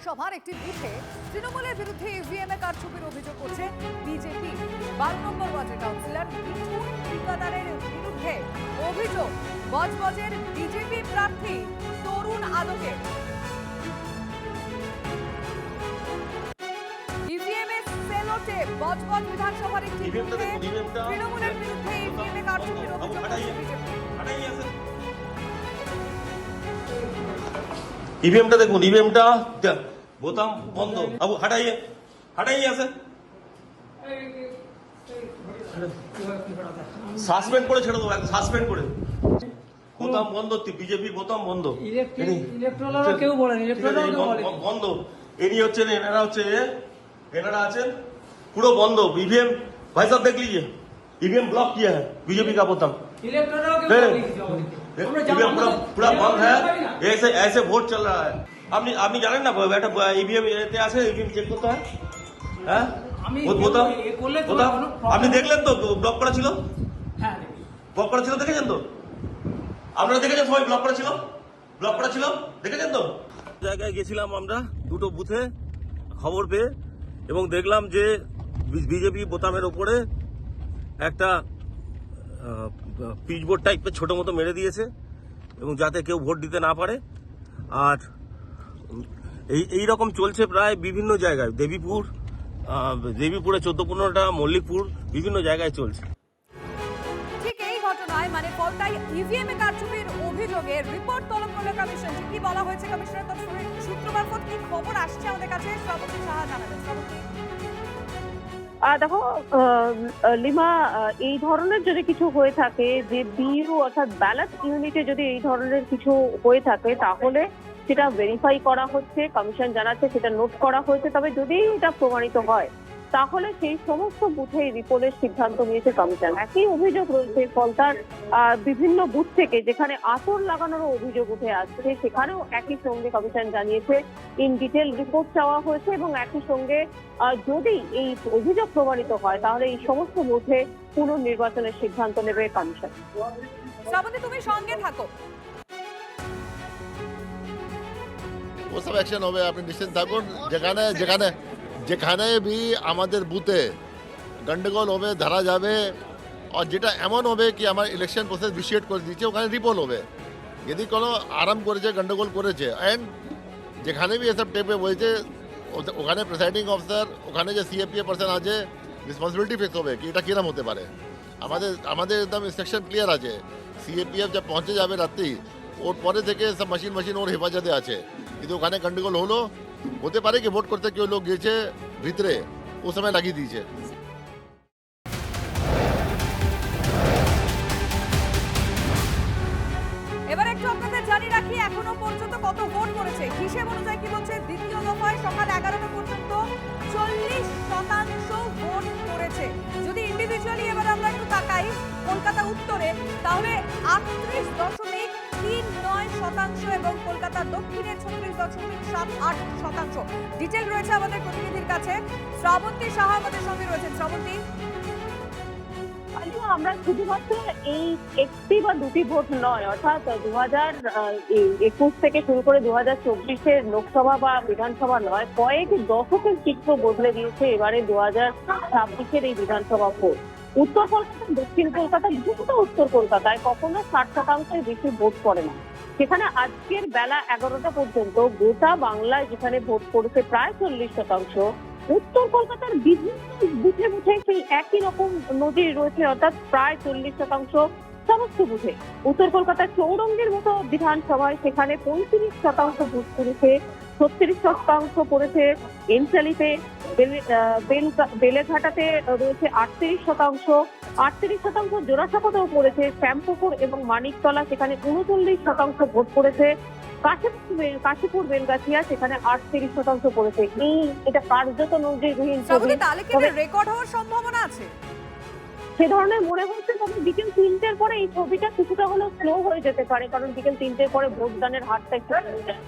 বিধানসভার একটি বুথে তৃণমূলের বিরুদ্ধে ইভিএম এ কারচুপির অভিযোগ করছে বিজেপি। 12 নম্বর ওয়ার্ডের কাউন্সিলর মিঠুন ঠিকাদারের বিরুদ্ধে অভিযোগ বজবজের বিজেপি প্রার্থী তরুণ আদকের। ইভিএম এ সেলোটে বজবজ বিধানসভার একটি বুথে তৃণমূলের বিরুদ্ধে ইভিএম এ কারচুপির অভিযোগ করছে বিজেপি। ইভিএমটা দেখুন, ইভিএমটা বোতাম বন্ধ। আবু হাটাইয়ে হাটাইয়ে আছে, সাসপেন্ড করে ছেড়ে দেবো, সাসপেন্ড করে। বোতাম বন্ধ, বিজেপি বোতাম বন্ধ, কেউ বলেন বন্ধ। এনি হচ্ছেন, এনারা আছেন পুরো বন্ধ। ईवीएम भाई साहब देख लीजिए, ईवीएम ब्लॉक किया है बीजेपी का बोतम। ईवीएम पूरा बंद है, ऐसे ऐसे वोट चल रहा है। আপনি জানেন না একটা ইভিএম এতে আছে, ইভিএম চেক করতে হয়। হ্যাঁ বোতাম আপনি দেখলেন তো ব্লক করা ছিল, ব্লক করা ছিল, দেখেছেন তো? আপনারা দেখেছেন সবাই ব্লক করা ছিল, ব্লক করা ছিল, দেখেছেন তো? জায়গায় গেছিলাম আমরা দুটো বুথে খবর পেয়ে, এবং দেখলাম যে বিজেপি বোতামের ওপরে একটা পিচবোর্ড টাইপের ছোট মতো মেরে দিয়েছে, এবং যাতে কেউ ভোট দিতে না পারে। আর এই রকম চলছে প্রায় বিভিন্ন জায়গায়, দেবীপুরে 14-15টা, মল্লিকপুর, বিভিন্ন জায়গায় চলছে। ঠিক এই ঘটনায় মানে কলকাতায় ইভিএম এ কারচুপির অভিযোগে রিপোর্ট তলব করল কমিশন। কি বলা হয়েছে কমিশনের তরফ থেকে, সূত্র মারফত কি খবর আসছে আমাদের কাছে, শ্রাবন্তী সাহা জানাবেন। শ্রাবন্তী, দেখো লিমা, এই ধরনের যদি কিছু হয়ে থাকে, যে বিইউ অর্থাৎ ব্যালট ইউনিটে যদি এই ধরনের কিছু হয়ে থাকে, তাহলে সেটা ভেরিফাই করা হচ্ছে, কমিশন জানাচ্ছে সেটা নোট করা হয়েছে। তবে যদি এটা প্রমাণিত হয়, তাহলে সেই সমস্ত বুথে রিপোর্টের সিদ্ধান্ত নিয়েছে কমিশন। একই অভিযোগ রয়েছে কলকাতার বিভিন্ন বুথ থেকে, যেখানে আতর লাগানোরও অভিযোগ উঠে আসছে, সেখানেও একই সঙ্গে কমিশন জানিয়েছে ইন ডিটেল রিপোর্ট চাওয়া হয়েছে, এবং একই সঙ্গে যদি এই অভিযোগ প্রমাণিত হয়, তাহলে এই সমস্ত বুথে পুনর্নির্বাচনের সিদ্ধান্ত নেবে কমিশন। শ্রাবন্তী, তুমি সঙ্গে থাকো। ও সব অ্যাকশন হবে, আপনি নিশ্চিন্ত থাকুন। যেখানে যেখানে যেখানে বি আমাদের বুথে গন্ডগোল হবে, ধরা যাবে, আর যেটা এমন হবে কি আমার ইলেকশন প্রসেস ভিশিয়েট করে দিচ্ছে, ওখানে রিপোল হবে। যদি কোনো আরাম করেছে, গন্ডগোল করেছে, অ্যান্ড যেখানে বি এসব টেপে বলছে, ওখানে প্রিসাইডিং অফিসার, ওখানে যে সিএপিএ পার্সন আছে, রেসপন্সিবিলিটি ফিক্স হবে কি এটা কিরম হতে পারে। আমাদের একদম ইনস্ট্রাকশন ক্লিয়ার আছে। সিএপিএফ যা পৌঁছে যাবে রাত্রি, ওর পরে থেকে সব মেশিন ওর হেফাজতে আছে। কিন্তু ওখানে গন্ডগোল হতে পারে কি ভোট করতে কেউ লোক গেছে ভিতরে, ও সময় লাগিয়ে দিয়েছে। এবার একটু আপনাদের জানিয়ে রাখি এখনো পর্যন্ত কত ভোট পড়েছে। হিসেব অনুযায়ী কি বলছে, দ্বিতীয় দফায় সকাল 11টা পর্যন্ত 40% ভোট পড়েছে। যদি ইন্ডিভিজুয়ালি এবার আমরা একটু তাকাই কলকাতা উত্তরে, তাহলে 38.39% এবং কলকাতা দক্ষিণে 36.78%। ডিটেল রয়েছে আমাদের প্রতিনিধির কাছে। শ্রাবন্তী সাহা আমাদের সঙ্গে রয়েছেন। শ্রাবন্তী, আমরা শুধুমাত্র এই একটি বা দুটি ভোট নয়, অর্থাৎ 2021 থেকে শুরু করে 2024-এর লোকসভা বা বিধানসভা নয়, কয়েক দশকের চিত্র বদলে দিয়েছে এবারে 2026-এর এই বিধানসভা ভোট। উত্তর কলকাতা, দক্ষিণ কলকাতা, বিশেষত উত্তর কলকাতায় কখনো 60%-এর বেশি ভোট পড়ে না। সেখানে আজকের বেলা 11টা পর্যন্ত গোটা বাংলায় যেখানে ভোট পড়েছে প্রায় 40%, উত্তর কলকাতার বিভিন্ন বুথে বুথে সেই একই রকম নজির রয়েছে, অর্থাৎ প্রায় 40% সমস্ত বুথে। উত্তর কলকাতার চৌরঙ্গের মতো বিধানসভায় সেখানে 35% ভোট পড়েছে, 36% পড়েছে এনচালিতে, বেলেঘাটাতে রয়েছে 38%, জোড়াসাঁকোতেও পড়েছে, শ্যামপুকুর এবং মানিকতলা সেখানে 39% ভোট পড়েছে, কাশীপুর বেলগাছিয়া সেখানে 38% পড়েছে। এটা কার্যত নজিরবিহীন। তাহলে কি রেকর্ড হওয়ার সম্ভাবনা আছে সে ধরনের মনে হচ্ছে। তবে বিকেল 3টের পরে এই ছবিটা কিছুটা হলেও স্লো হয়ে যেতে পারে, কারণ বিকেল 3টের পরে ভোটদানের হারটা একটু কমে যায়।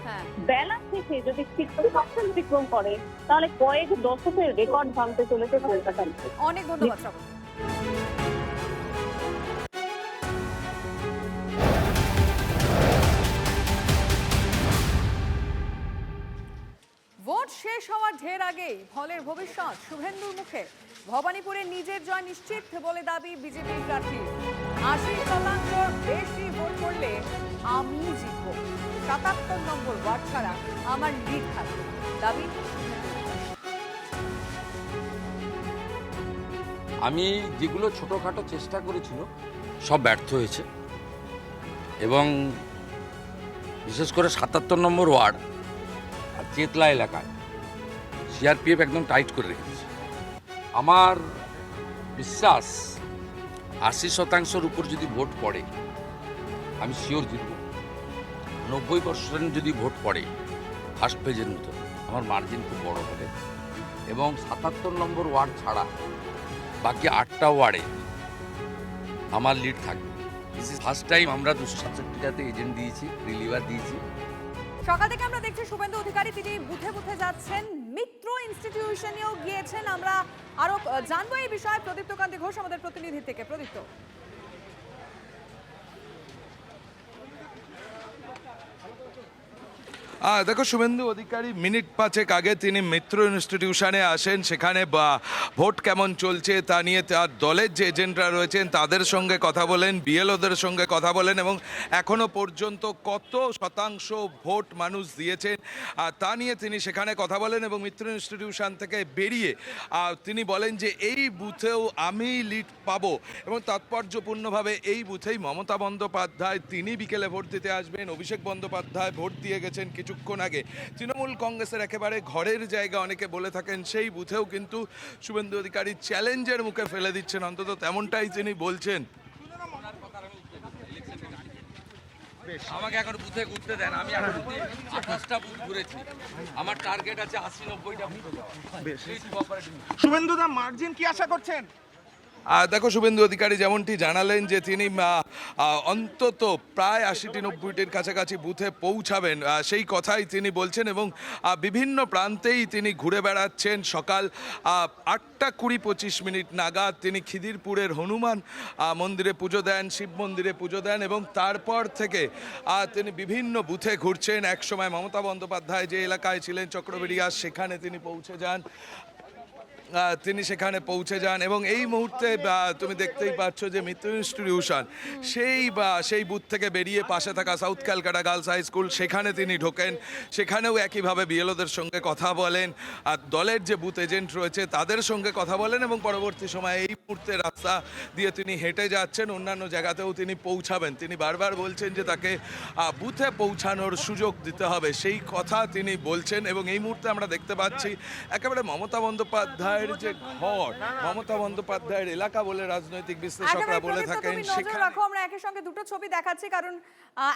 বেলা থেকে যদি 60% অতিক্রম করে, তাহলে কয়েক দশকের রেকর্ড ভাঙতে চলেছে কলকাতায়। অনেক ধন্যবাদ শ্রাবন্তী। শেষ হওয়ার ঢের আগেই ফলের ভবিষ্যৎ শুভেন্দুর মুখে। ভবানীপুরে নিজের জয় নিশ্চিত বলে দাবি বিজেপির প্রার্থী। 80% বেশি ভোট করলে আমি জিতব, 77 নম্বর ওয়ার্ড ছাড়া আমার লিড থাকবে, দাবি আমি যেগুলো ছোটোখাটো চেষ্টা করেছিল সব ব্যর্থ হয়েছে এবং বিশেষ করে 77 নম্বর ওয়ার্ড আর চেতলা এলাকায় সিআরপিএফ একদম টাইট করে রেখেছে। আমার বিশ্বাস 80% উপর যদি ভোট পড়ে আমি শিওর জিতব। 90% যদি ভোট পড়ে ফার্স্ট পেজের মতো আমার মার্জিন খুব বড় হবে এবং 77 নম্বর ওয়ার্ড ছাড়া বাকি 8টা ওয়ার্ডে আমার লিড থাকবে। দিস ইজ ফার্স্ট টাইম আমরা 267টাতে এজেন্ট দিয়েছি, রিলিভার দিয়েছি। সকাল থেকে আমরা দেখছি শুভেন্দু অধিকারী তিনি বুথে বুথে যাচ্ছেন, মিত্র ইনস্টিটিউশনেও গিয়েছেন। আমরা আরো জানবো এই বিষয়ে প্রদীপ্ত কান্তি ঘোষ আমাদের প্রতিনিধি থেকে। প্রদীপ্ত, দেখো শুভেন্দু অধিকারী মিনিট 5 আগে তিনি মিত্র ইনস্টিটিউশনে আসেন, সেখানে ভোট কেমন চলছে তা নিয়ে তার দলের যে এজেন্টরা রয়েছেন তাদের সঙ্গে কথা বলেন, বিএলওদের সঙ্গে কথা বলেন এবং এখনো পর্যন্ত কত শতাংশ ভোট মানুষ দিয়েছেন তা নিয়ে তিনি সেখানে কথা বলেন এবং মিত্র ইনস্টিটিউশন থেকে বেরিয়ে তিনি বলেন যে এই বুথেও আমি লিড পাবো এবং তাৎপর্যপূর্ণভাবে এই বুথেই মমতা বন্দ্যোপাধ্যায় তিনি বিকেলে ভোট দিতে আসবেন। অভিষেক বন্দ্যোপাধ্যায় ভোট দিয়ে গেছেন কিছুক্ষণ আগে। তৃণমূল কংগ্রেসের একেবারে ঘরের জায়গা অনেকে বলে থাকেন, সেই বুথেও কিন্তু শুভেন্দু অধিকারী চ্যালেঞ্জের মুখে ফেলে দিচ্ছেন, অন্তত তেমনটাই তিনি বলছেন। আমাকে এখন বুথে ঘুরতে দেন, আমি এখন 28টা বুথ ঘুরেছি, আমার টার্গেট আছে 80-90টা বুথে যাওয়া। শুভেন্দুদা মার্জিন কি আশা করছেন? দেখো শুভেন্দু অধিকারী যেমনটি জানালেন যে তিনি অন্তত প্রায় 80-90টির কাছাকাছি বুথে পৌঁছাবেন, সেই কথাই তিনি বলছেন এবং বিভিন্ন প্রান্তেই তিনি ঘুরে বেড়াচ্ছেন। সকাল 8:20-25 নাগাদ তিনি খিদিরপুরের হনুমান মন্দিরে পুজো দেন, শিব মন্দিরে পুজো দেন এবং তারপর থেকে তিনি বিভিন্ন বুথে ঘুরছেন। একসময় মমতা বন্দ্যোপাধ্যায় যে এলাকায় ছিলেন চক্রবেড়িয়া, সেখানে তিনি সেখানে পৌঁছে যান এবং এই মুহূর্তে তুমি দেখতেই পাচ্ছ যে মিত্র ইনস্টিটিউশন সেই বুথ থেকে বেরিয়ে পাশে থাকা South Calcutta Girls High School সেখানে তিনি ঢোকেন। সেখানেও একইভাবে বিএলওদের সঙ্গে কথা বলেন, আর দলের যে বুথ এজেন্ট রয়েছে তাদের সঙ্গে কথা বলেন এবং পরবর্তী সময়ে এই মুহূর্তে রাস্তা দিয়ে তিনি হেঁটে যাচ্ছেন, অন্যান্য জায়গাতেও তিনি পৌঁছাবেন। তিনি বারবার বলছেন যে তাকে বুথে পৌঁছানোর সুযোগ দিতে হবে, সেই কথা তিনি বলছেন এবং এই মুহূর্তে আমরা দেখতে পাচ্ছি একেবারে মমতা বন্দ্যোপাধ্যায় যে ঘর, মমতা বন্দ্যোপাধ্যায়ের এলাকা বলে রাজনৈতিক বিশ্লেষকরা বলে থাকেন। সেখানে রাখো, আমরা একই সঙ্গে দুটো ছবি দেখাচ্ছি কারণ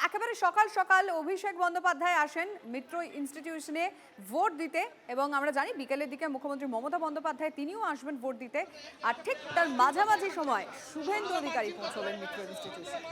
একেবারে সকাল সকাল অভিষেক বন্দ্যোপাধ্যায় আসেন মিত্র ইনস্টিটিউশনে ভোট দিতে এবং আমরা জানি বিকেলের দিকে মুখ্যমন্ত্রী মমতা বন্দ্যোপাধ্যায় তিনিও আসবেন ভোট দিতে, আর ঠিক তার মাঝামাঝি সময় শুভেন্দু অধিকারী পৌঁছবেন মিত্র ইনস্টিটিউশনে।